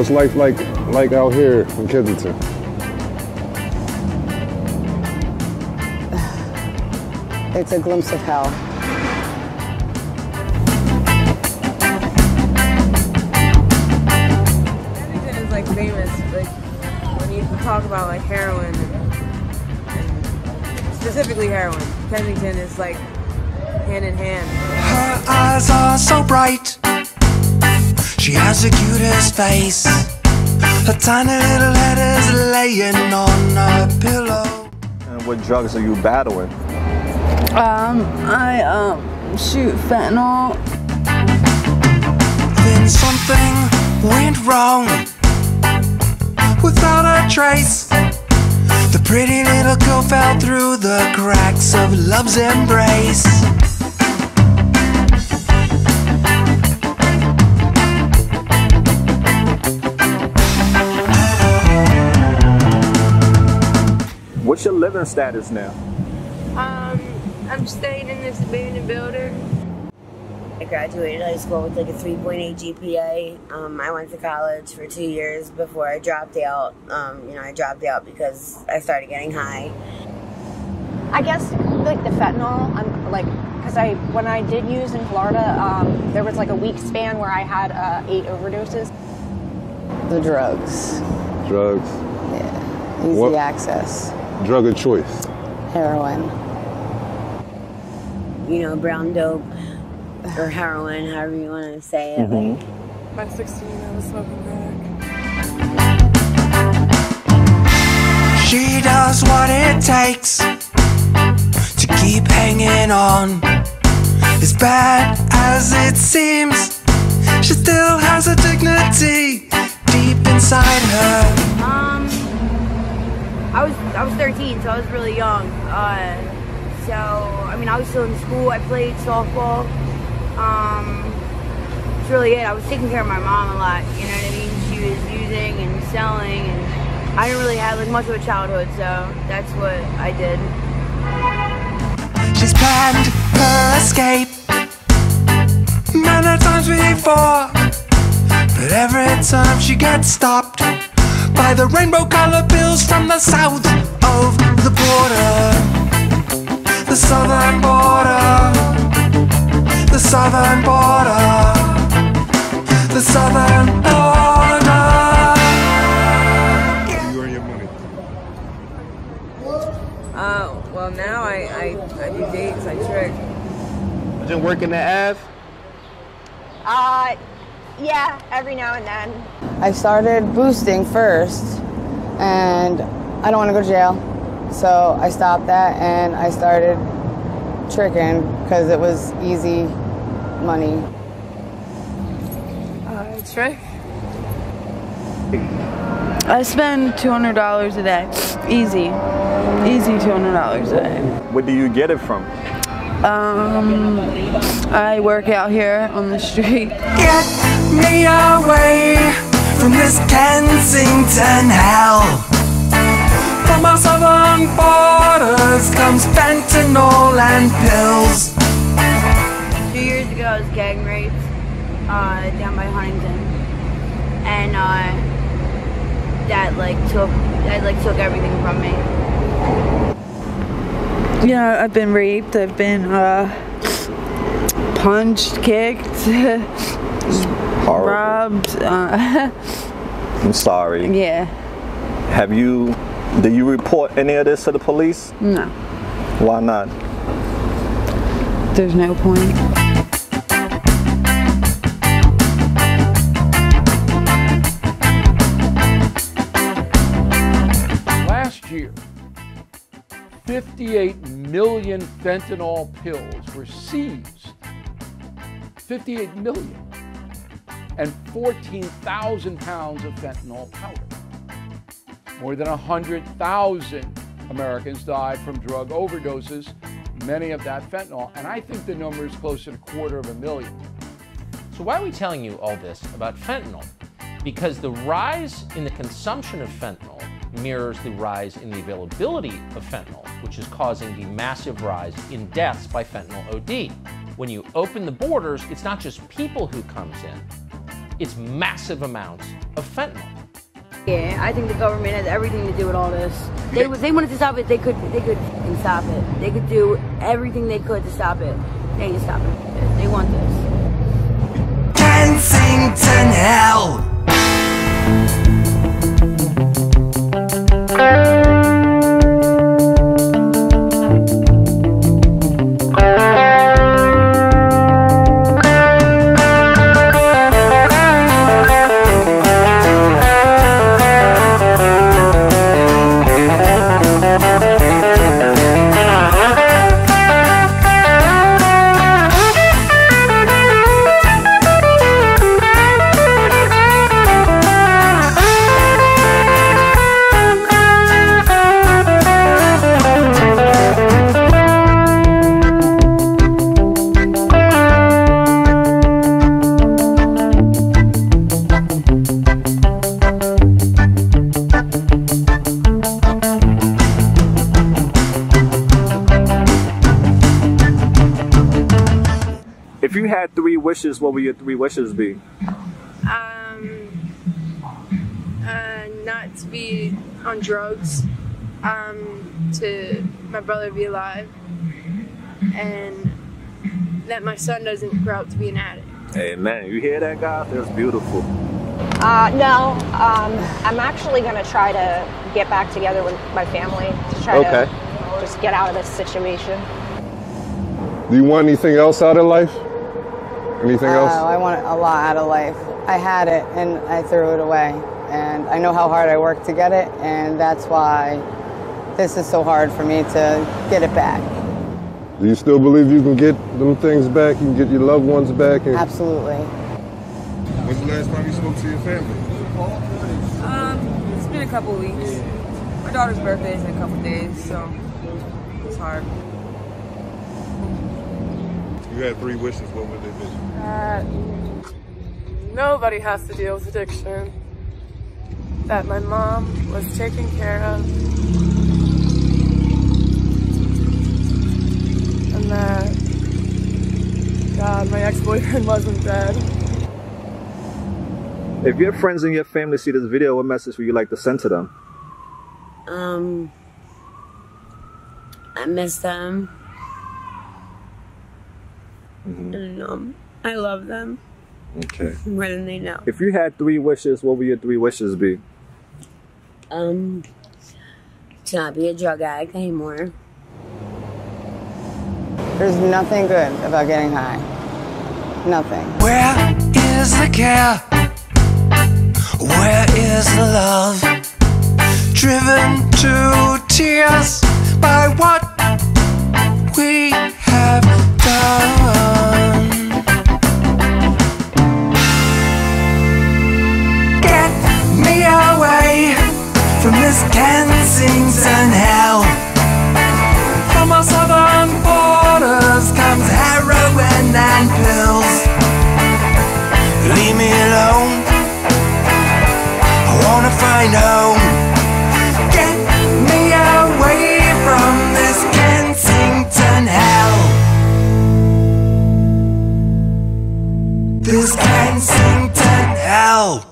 What's life like out here in Kensington? It's a glimpse of hell. Kensington is like famous, like when you talk about like heroin and specifically heroin, Kensington is like hand in hand. Her eyes are so bright. She has the cutest face. Her tiny little head is laying on a pillow. And what drugs are you battling? I shoot fentanyl. Then something went wrong. Without a trace, the pretty little girl fell through the cracks of love's embrace. What's your living status now? I'm staying in this abandoned building. I graduated high school with like a 3.8 GPA. I went to college for 2 years before I dropped out. I dropped out because I started getting high. I guess like the fentanyl, because when I did use in Florida, there was like a week span where I had 8 overdoses. The drugs. Drugs. Yeah. Easy What? access. Drug of choice. Heroin. Brown dope or heroin, however you want to say it. By 16, I was smoking crack. She does what it takes to keep hanging on. As bad as it seems, she still has a dignity deep inside her. I was 13, so I was really young. I was still in school. I played softball. That's really it. I was taking care of my mom a lot. You know what I mean? She was using and selling, and I didn't really have much of a childhood, so that's what I did. She's planned her escape many times before, but every time she gets stopped by the rainbow-colored bills from the south of the border. The southern border. The southern border. The southern border. You earn your money. Well now I do dates, I trick. Been working the Ave? Yeah, every now and then. I started boosting first, and I don't want to go to jail. So I stopped that and I started tricking because it was easy money. Trick? I spend $200 a day. Easy $200 a day. Where do you get it from? I work out here on the street. Get me away from this Kensington hell. From our southern borders comes fentanyl and pills. 2 years ago, I was gang raped down by Huntington, and that took everything from me. Yeah, I've been raped. I've been punched, kicked, robbed. I'm sorry. Yeah. Do you report any of this to the police? No. Why not? There's no point. Last year, 58 million fentanyl pills were seized. 58 million. And 14,000 pounds of fentanyl powder. More than 100,000 Americans died from drug overdoses, many of that fentanyl, and I think the number is closer to 250,000. So why are we telling you all this about fentanyl? Because the rise in the consumption of fentanyl mirrors the rise in the availability of fentanyl, which is causing the massive rise in deaths by fentanyl OD. When you open the borders, it's not just people who comes in, it's massive amounts of fentanyl. Yeah, I think the government has everything to do with all this. They wanted to stop it, they could stop it. They could do everything they could to stop it. They need to stop it. They want this. Kensington Ave. If you had 3 wishes, what would your 3 wishes be? Not to be on drugs, to my brother be alive, and that my son doesn't grow up to be an addict. Hey man, you hear that, guys? That's beautiful. No, I'm actually going to try to get back together with my family to try to just get out of this situation. Do you want anything else out of life? Anything else? I want a lot out of life. I had it and I threw it away. And I know how hard I worked to get it, and that's why this is so hard for me to get it back. Do you still believe you can get them things back? You can get your loved ones back? Absolutely. When's the last time you spoke to your family? It's been a couple weeks. My daughter's birthday is in a couple days, so it's hard. You had 3 wishes, what would they be? Nobody has to deal with addiction. That my mom was taken care of. And that, God, my ex-boyfriend wasn't dead. If your friends and your family see this video, what message would you like to send to them? I miss them. And I love them. Okay. More than they know. If you had 3 wishes, what would your 3 wishes be? To not be a drug addict anymore. There's nothing good about getting high. Nothing. Where is the care? Where is the love? Driven to tears by what we have done. Get me away from this Kensington hell. From our southern borders comes heroin and pills. Leave me alone, I wanna find home. Get me away from this Kensington hell. This Kensington hell.